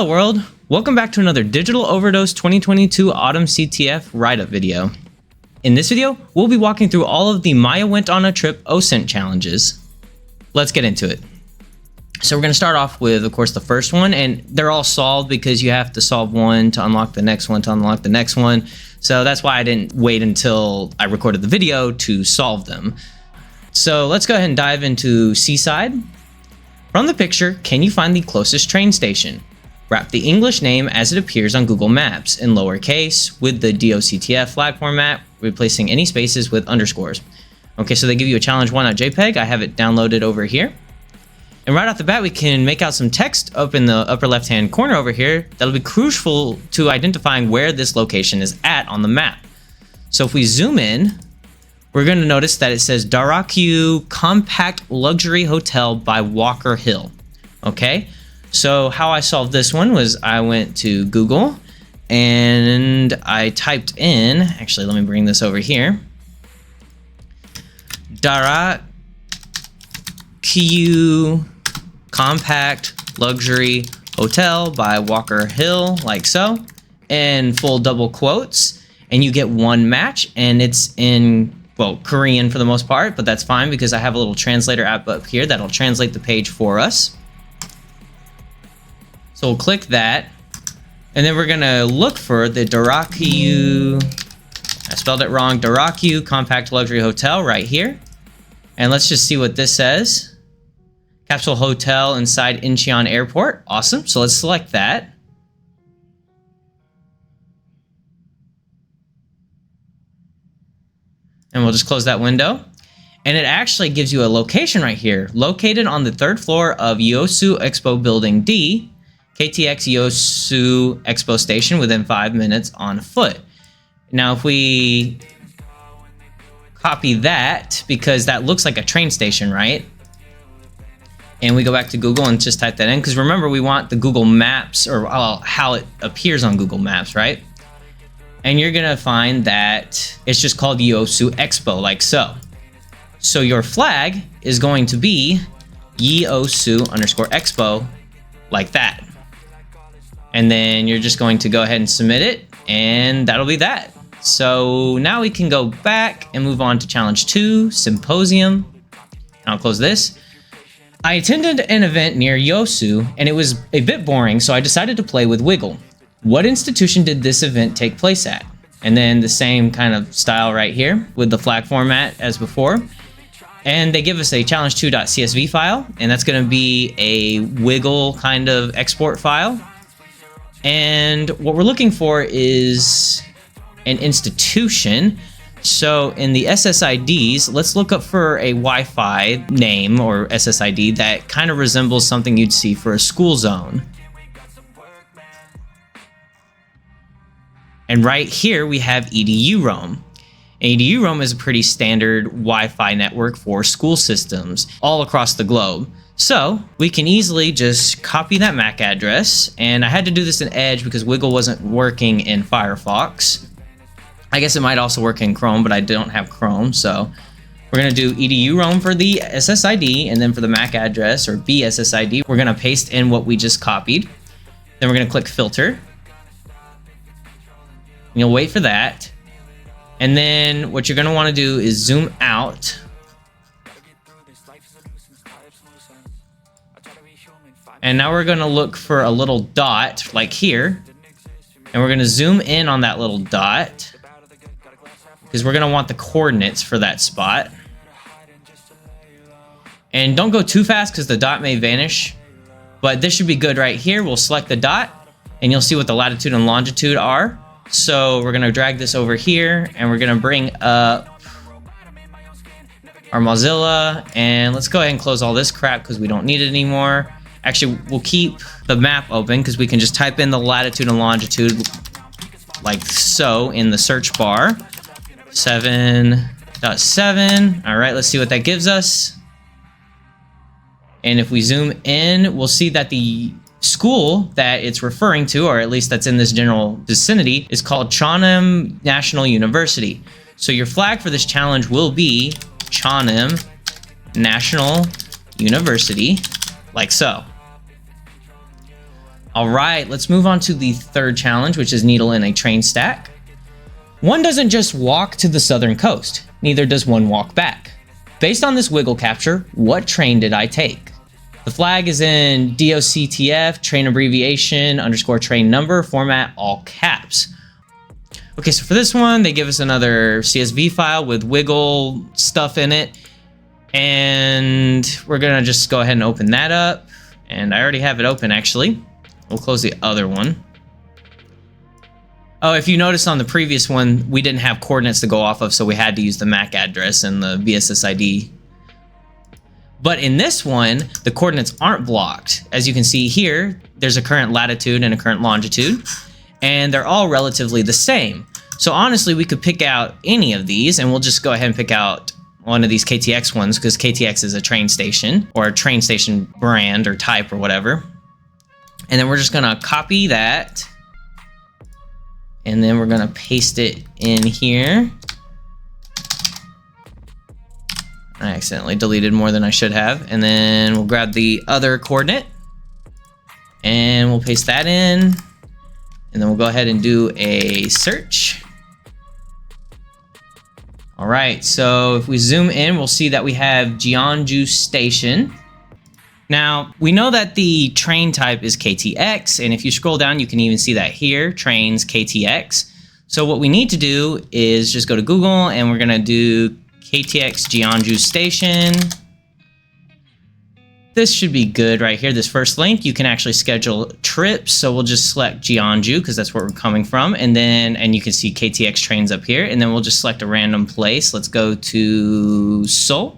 Hello world! Welcome back to another Digital Overdose 2022 Autumn CTF write-up video. In this video, we'll be walking through all of the Maya Went on a Trip OSINT challenges. Let's get into it. So we're going to start off with, of course, the first one, and they're all solved because you have to solve one to unlock the next one to unlock the next one. So that's why I didn't wait until I recorded the video to solve them. So let's go ahead and dive into Seaside. From the picture, can you find the closest train station? Wrap the English name as it appears on Google Maps in lowercase with the doxx flag format, replacing any spaces with underscores. Okay, so they give you a challenge1.jpg. I have it downloaded over here. And right off the bat, we can make out some text up in the upper left-hand corner over here that'll be crucial to identifying where this location is at on the map. So if we zoom in, we're going to notice that it says doxx Compact Luxury Hotel by Walker Hill. Okay, so how I solved this one was I went to Google and I typed in, actually let me bring this over here, doxx Compact Luxury Hotel by Walker Hill, like so, in full double quotes, and you get one match, and it's in, well, Korean for the most part, but that's fine because I have a little translator app up here that'll translate the page for us. So we'll click that, and then we're gonna look for the doxx, I spelled it wrong, doxx Compact Luxury Hotel right here. And let's just see what this says. Capsule Hotel inside Incheon Airport. Awesome, so let's select that. And we'll just close that window. And it actually gives you a location right here, located on the 3rd floor of Yosu Expo Building D, KTX Yosu Expo Station within 5 minutes on foot. Now, if we copy that, because that looks like a train station, right? And we go back to Google and just type that in, because remember, we want the Google Maps, or how it appears on Google Maps, right? And you're gonna find that it's just called Yosu Expo, like so. So your flag is going to be Yosu_Expo, like that. And then you're just going to go ahead and submit it, and that'll be that. So now we can go back and move on to challenge 2, SympoZzzium. And I'll close this. I attended an event near Yosu, and it was a bit boring, so I decided to play with Wiggle. What institution did this event take place at? And then the same kind of style right here with the flag format as before. And they give us a challenge2.csv file, and that's going to be a Wiggle kind of export file. And what we're looking for is an institution. So in the SSIDs, let's look up for a Wi-Fi name or SSID that kind of resembles something you'd see for a school zone. And right here we have EduRoam. EduRoam is a pretty standard Wi-Fi network for school systems all across the globe. So we can easily just copy that MAC address, and I had to do this in Edge because Wiggle wasn't working in Firefox. I guess it might also work in Chrome, but I don't have Chrome, so we're gonna do EduRoam for the SSID, and then for the MAC address, or BSSID, we're gonna paste in what we just copied. Then we're gonna click Filter. And you'll wait for that. And then what you're gonna wanna do is zoom out. And now we're gonna look for a little dot, like here. And we're gonna zoom in on that little dot, because we're gonna want the coordinates for that spot. And don't go too fast because the dot may vanish, but this should be good right here. We'll select the dot and you'll see what the latitude and longitude are. So we're gonna drag this over here and we're gonna bring up our Mozilla, and let's go ahead and close all this crap because we don't need it anymore. Actually, we'll keep the map open because we can just type in the latitude and longitude like so in the search bar. 7.7. All right, let's see what that gives us. And if we zoom in, we'll see that the school that it's referring to, or at least that's in this general vicinity, is called Cheonam National University. So your flag for this challenge will be Cheonam National University, like so. All right, let's move on to the third challenge, which is needle in a train stack. One doesn't just walk to the southern coast, neither does one walk back. Based on this wiggle capture, what train did I take? The flag is in doxx, train abbreviation, _ train number, format, all caps. Okay, so for this one, they give us another CSV file with wiggle stuff in it. And we're gonna just go ahead and open that up. And I already have it open, actually. We'll close the other one. Oh, if you notice on the previous one, we didn't have coordinates to go off of, so we had to use the MAC address and the VSSID. But in this one, the coordinates aren't blocked. As you can see here, there's a current latitude and a current longitude, and they're all relatively the same. So honestly, we could pick out any of these, and we'll just go ahead and pick out one of these KTX ones, because KTX is a train station, or a train station brand or type or whatever. And then we're just gonna copy that, and then we're gonna paste it in here. I accidentally deleted more than I should have. And then we'll grab the other coordinate, and we'll paste that in. And then we'll go ahead and do a search. All right, so if we zoom in, we'll see that we have Jeonju Station. Now, we know that the train type is KTX, and if you scroll down, you can even see that here, trains KTX. So what we need to do is just go to Google, and we're gonna do KTX Jeonju Station. This should be good right here, this first link. You can actually schedule trips, so we'll just select Jeonju, because that's where we're coming from, and you can see KTX trains up here, and then we'll just select a random place. Let's go to Seoul.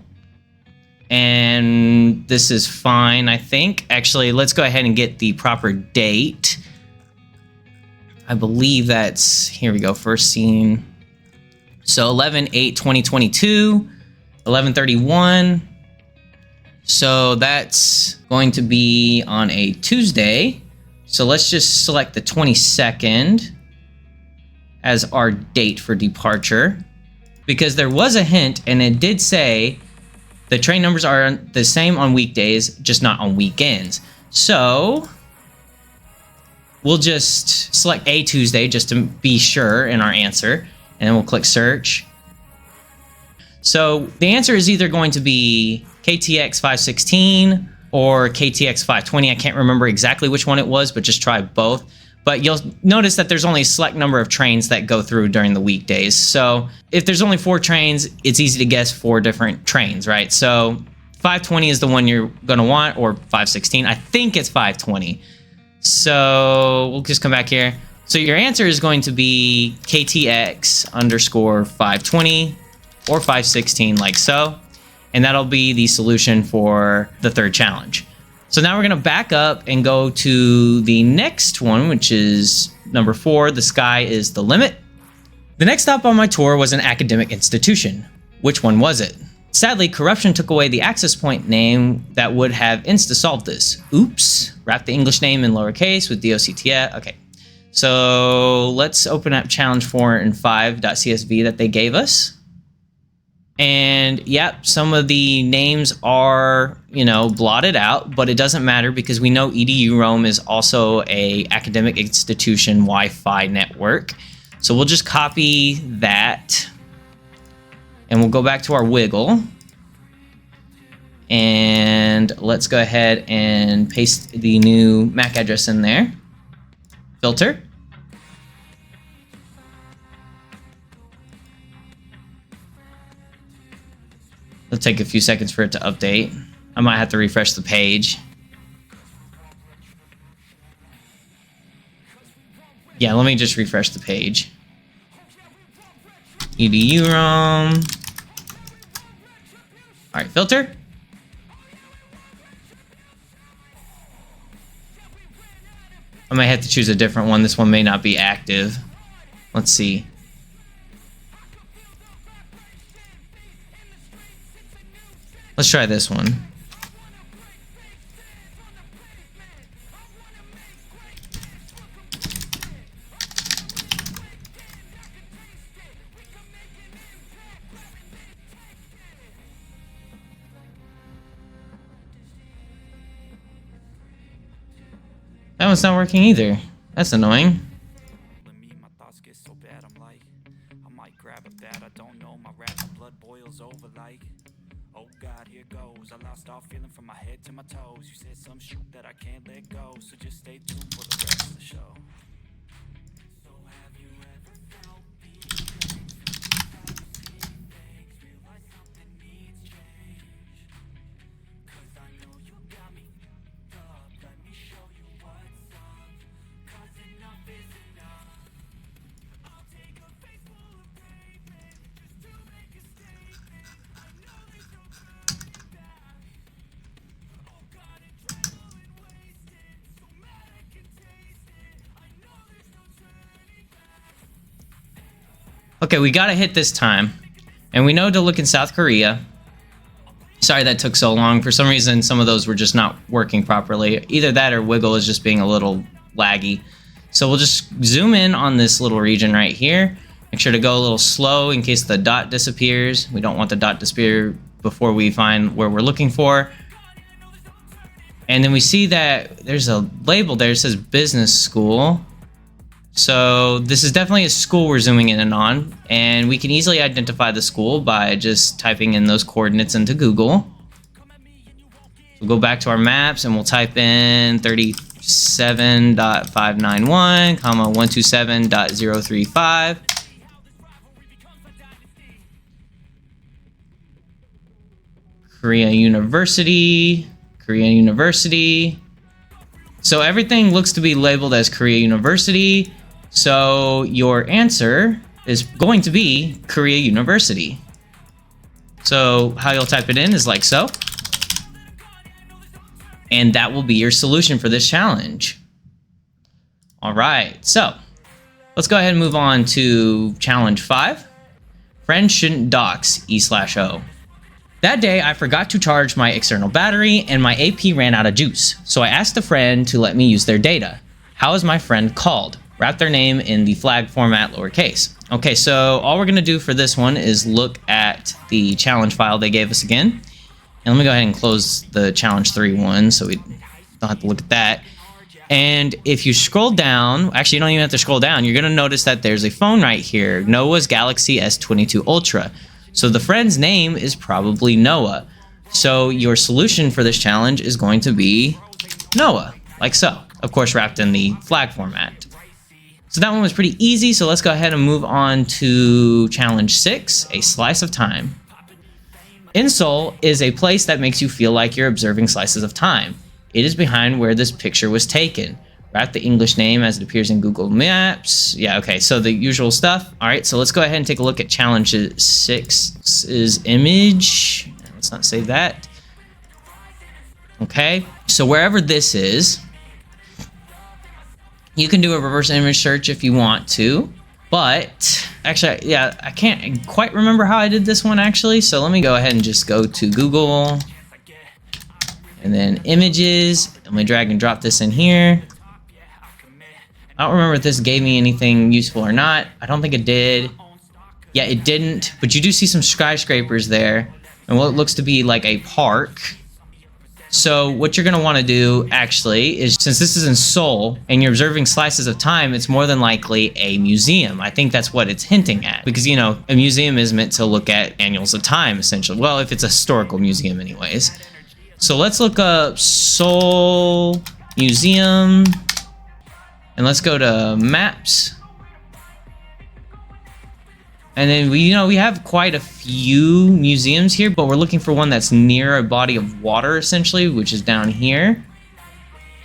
And this is fine, I think. Actually, let's go ahead and get the proper date. I believe that's, here we go, first scene. So 11/8/2022, 11:31. So that's going to be on a Tuesday. So let's just select the 22nd as our date for departure, because there was a hint, and it did say the train numbers are the same on weekdays, just not on weekends. So we'll just select a Tuesday just to be sure in our answer, and then we'll click search. So the answer is either going to be KTX 516 or KTX 520. I can't remember exactly which one it was, but just try both. But you'll notice that there's only a select number of trains that go through during the weekdays. So if there's only 4 trains, it's easy to guess 4 different trains, right? So 520 is the one you're gonna want, or 516. I think it's 520. So we'll just come back here. So your answer is going to be KTX _ 520 or 516, like so. And that'll be the solution for the third challenge. So now we're gonna back up and go to the next one, which is number 4, the sky is the limit. The next stop on my tour was an academic institution. Which one was it? Sadly, corruption took away the access point name that would have insta-solved this. Oops, wrap the English name in lowercase with doxx. Okay, so let's open up challenge 4 and 5.csv that they gave us. And yep, some of the names are, blotted out, but it doesn't matter because we know EDU Rome is also a academic institution Wi-Fi network. So we'll just copy that, and we'll go back to our wiggle. And let's go ahead and paste the new MAC address in there. Filter. It'll take a few seconds for it to update. I might have to refresh the page. Yeah, let me just refresh the page. EDU ROM. All right, filter. I might have to choose a different one. This one may not be active. Let's see. Let's try this one. That one's not working either. That's annoying. Oh God, here goes. I lost all feeling from my head to my toes. You said some shit that I can't let go, so just stay tuned for the rest of the show. So have you ever felt things, realize something needs change? Cause I know you got me up. Let me show you what's up. Cause enough is enough. I'll take a face full of pavement just to make a statement. I know there's no turning back. Oh God, adrenaline wasted, so mad I can taste it. I know there's no turning back. Okay, we gotta hit this time. And we know to look in South Korea. Sorry that took so long. For some reason, some of those were just not working properly. Either that or Wiggle is just being a little laggy. So we'll just zoom in on this little region right here. Make sure to go a little slow in case the dot disappears. We don't want the dot to disappear before we find where we're looking for. And then we see that there's a label there that says business school. So this is definitely a school we're zooming in on, and we can easily identify the school by just typing in those coordinates into Google. We'll go back to our maps and we'll type in 37.591, 127.035. Korean University. So everything looks to be labeled as Korea University. So your answer is going to be Korea University. So how you'll type it in is like so. And that will be your solution for this challenge. All right, so let's go ahead and move on to challenge 5. Friends shouldn't dox E/O. That day, I forgot to charge my external battery and my AP ran out of juice. So I asked a friend to let me use their data. How is my friend called? Wrap their name in the flag format lowercase. Okay, so all we're gonna do for this one is look at the challenge file they gave us again. And let me go ahead and close the challenge 3 one so we don't have to look at that. And if you scroll down, actually you don't even have to scroll down, you're gonna notice that there's a phone right here, Noah's Galaxy S22 Ultra. So the friend's name is probably Noah. So your solution for this challenge is going to be Noah, like so. Of course, wrapped in the flag format. So that one was pretty easy, so let's go ahead and move on to challenge 6, a slice of time. In Seoul is a place that makes you feel like you're observing slices of time. It is behind where this picture was taken. Wrap the English name as it appears in Google Maps. Yeah, okay, so the usual stuff. All right, so let's go ahead and take a look at challenge 6's image. Let's not save that. Okay, so wherever this is, you can do a reverse image search if you want to, but actually, yeah, I can't quite remember how I did this one actually, so let me go ahead and just go to Google and then images. Let me drag and drop this in here. I don't remember if this gave me anything useful or not. I don't think it did. Yeah, it didn't, but you do see some skyscrapers there and what looks to be like a park. So what you're going to want to do actually is, since this is in Seoul and you're observing slices of time, it's more than likely a museum. I think that's what it's hinting at because, you know, a museum is meant to look at annuals of time essentially. Well, if it's a historical museum anyways. So let's look up Seoul Museum and let's go to maps. And then we have quite a few museums here, but we're looking for one that's near a body of water, essentially, which is down here.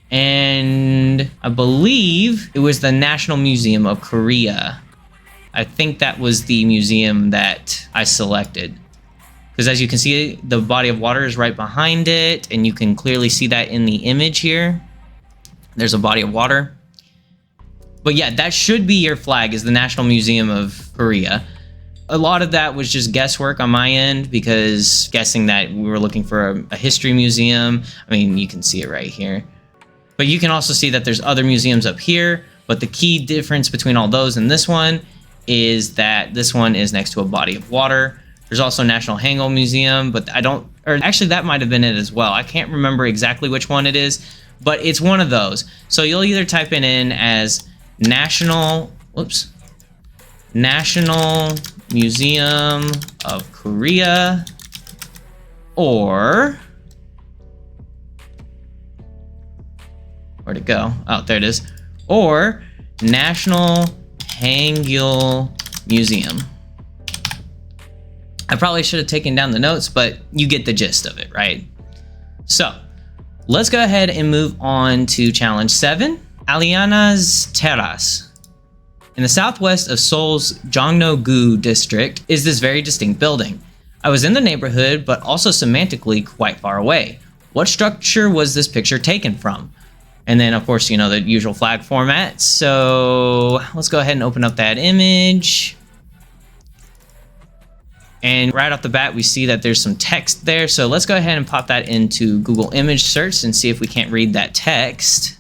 And I believe it was the National Museum of Korea. I think that was the museum that I selected. Because as you can see, the body of water is right behind it, and you can clearly see that in the image here. There's a body of water. But yeah, that should be your flag, is the National Museum of Korea. A lot of that was just guesswork on my end because guessing that we were looking for a history museum. I mean, you can see it right here. But you can also see that there's other museums up here. But the key difference between all those and this one is that this one is next to a body of water. There's also National Hangul Museum, but I don't, or actually that might have been it as well. I can't remember exactly which one it is, but it's one of those. So you'll either type it in as National Museum of Korea, or where'd it go? Oh, there it is. Or National Hangul Museum. I probably should have taken down the notes, but you get the gist of it, right? So let's go ahead and move on to challenge 7, Alienas Terras. In the southwest of Seoul's Jongno-gu district is this very distinct building. I was in the neighborhood, but also semantically quite far away. What structure was this picture taken from? And then, of course, you know, the usual flag format. So let's go ahead and open up that image. And right off the bat, we see that there's some text there. So let's go ahead and pop that into Google image search and see if we can't read that text.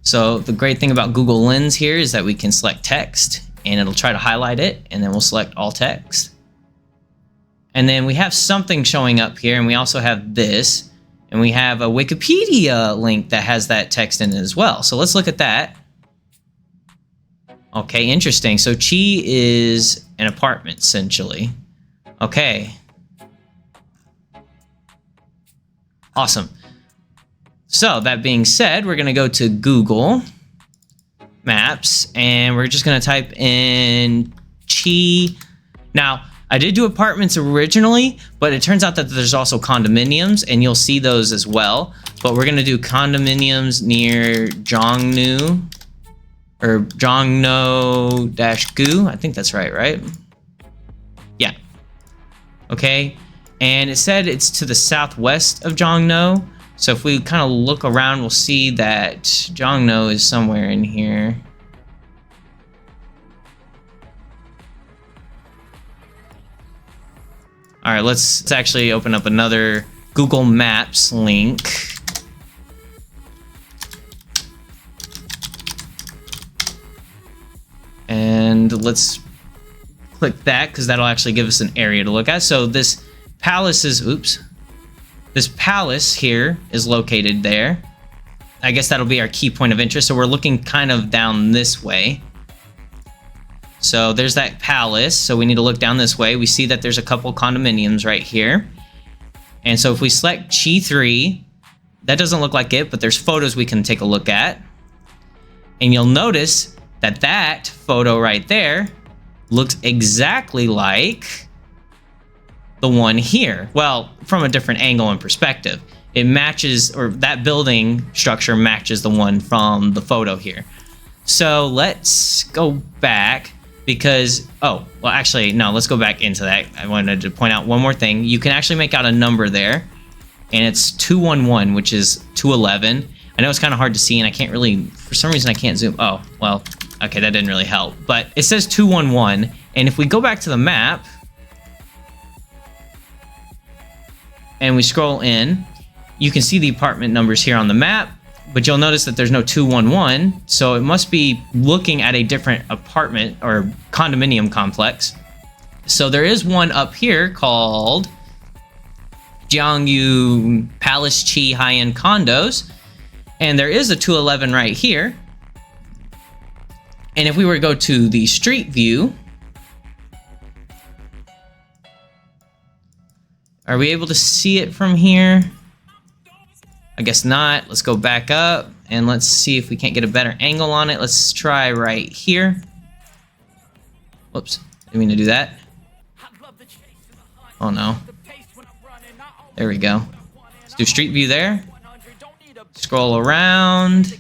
So the great thing about Google Lens here is that we can select text and it'll try to highlight it, and then we'll select all text. And then we have something showing up here, and we also have this, and we have a Wikipedia link that has that text in it as well. So let's look at that. Okay, interesting. So Chi is an apartment, essentially. Okay. Awesome. So that being said, we're going to go to Google Maps, and we're just going to type in Chi. Now, I did do apartments originally, but it turns out that there's also condominiums, and you'll see those as well. But we're going to do condominiums near Jongno, or Jongno-gu. I think that's right? Yeah. Okay. And it said it's to the southwest of Jongno. So if we kind of look around, we'll see that Jongno is somewhere in here. All right, let's actually open up another Google Maps link. And let's click that, because that'll actually give us an area to look at. So this palace is, this palace here is located there. I guess that'll be our key point of interest. So we're looking kind of down this way. So there's that palace. So we need to look down this way. We see that there's a couple condominiums right here. And so if we select Chi 3, that doesn't look like it, but there's photos we can take a look at. And you'll notice that that photo right there looks exactly like the one here. Well, from a different angle and perspective. It matches, or that building structure matches the one from the photo here. So let's go back, because, oh, well, actually, no, let's go back into that. I wanted to point out one more thing. You can actually make out a number there, and it's 211, which is 211. I know it's kind of hard to see, and I can't really, for some reason, I can't zoom. Oh, well, okay, that didn't really help. But it says 211, and if we go back to the map, and we scroll in, you can see the apartment numbers here on the map, but you'll notice that there's no 211, so it must be looking at a different apartment or condominium complex. So there is one up here called Gyeongju Palace Chi High-End Condos, and there is a 211 right here. And if we were to go to the street view, are we able to see it from here? I guess not. Let's go back up and let's see if we can't get a better angle on it. Let's try right here. Whoops, didn't mean to do that. Oh no. There we go. Let's do street view there. Scroll around.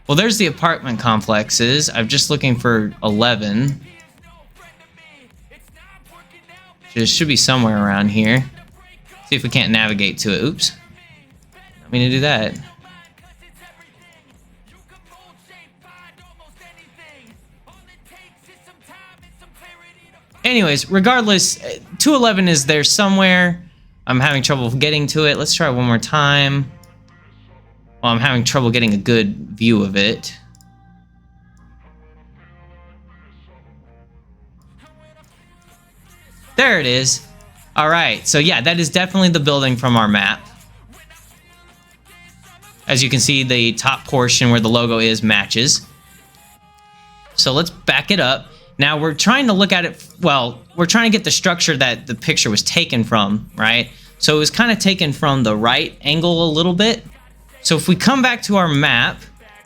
Well, there's the apartment complexes. I'm just looking for 11. It should be somewhere around here. See if we can't navigate to it. Oops. I mean to do that. Anyways, regardless, 211 is there somewhere. I'm having trouble getting to it. Let's try one more time. Well, I'm having trouble getting a good view of it. There it is. All right, so yeah, that is definitely the building from our map. As you can see, the top portion where the logo is matches. So let's back it up. Now we're trying to look at it, well, we're trying to get the structure that the picture was taken from, right? So it was kind of taken from the right angle a little bit. So if we come back to our map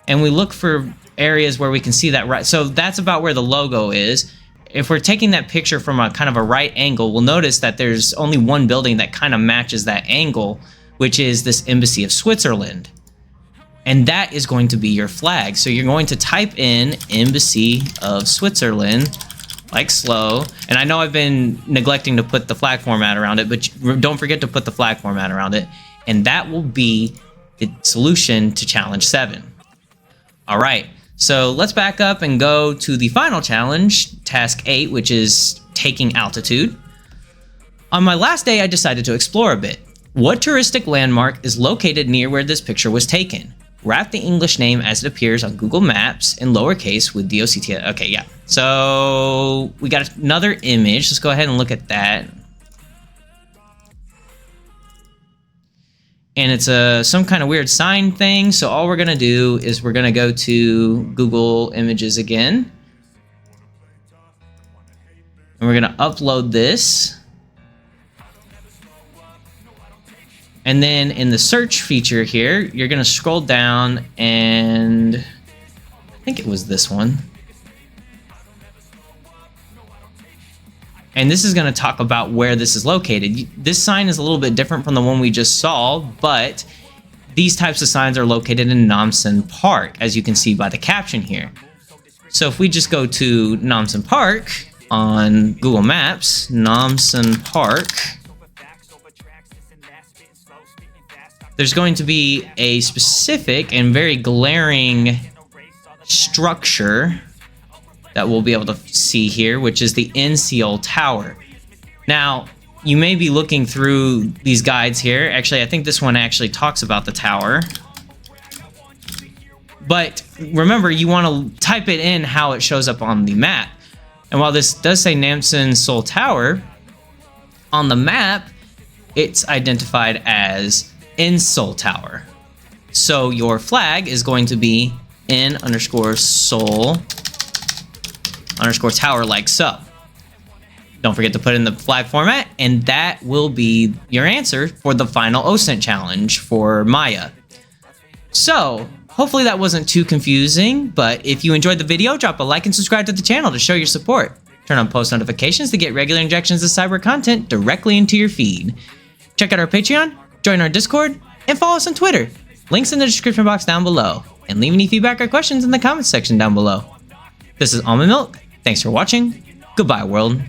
and we look for areas where we can see that right, so that's about where the logo is. If we're taking that picture from a kind of a right angle, we'll notice that there's only one building that kind of matches that angle, which is this Embassy of Switzerland. And that is going to be your flag. So you're going to type in Embassy of Switzerland, like slow. And I know I've been neglecting to put the flag format around it, but don't forget to put the flag format around it. And that will be the solution to challenge 7. All right, so let's back up and go to the final challenge, task 8, which is taking altitude. On my last day, I decided to explore a bit. What touristic landmark is located near where this picture was taken? Wrap the English name as it appears on Google Maps in lowercase with doxx. Okay, yeah. So we got another image. Let's go ahead and look at that. And it's some kind of weird sign thing. So all we're going to do is we're going to go to Google Images again. And we're going to upload this. And then in the search feature here, you're going to scroll down and I think it was this one. And this is going to talk about where this is located. This sign is a little bit different from the one we just saw, but these types of signs are located in Namsen Park, as you can see by the caption here. So if we just go to Namsen Park on Google Maps, Namsen Park, there's going to be a specific and very glaring structure that we'll be able to see here, which is the NCL Tower. Now, you may be looking through these guides here. Actually, I think this one actually talks about the tower. But remember, you want to type it in how it shows up on the map. And while this does say Namsen Seoul Tower, on the map, it's identified as in Seoul Tower. So your flag is going to be in_Seoul_tower like so. Don't forget to put in the flag format, and that will be your answer for the final OSINT challenge for Maya. So hopefully that wasn't too confusing, but if you enjoyed the video, drop a like and subscribe to the channel to show your support. Turn on post notifications to get regular injections of cyber content directly into your feed. Check out our Patreon, join our Discord, and follow us on Twitter. Links in the description box down below. And leave any feedback or questions in the comments section down below. This is Almond Milk. Thanks for watching. Goodbye, world.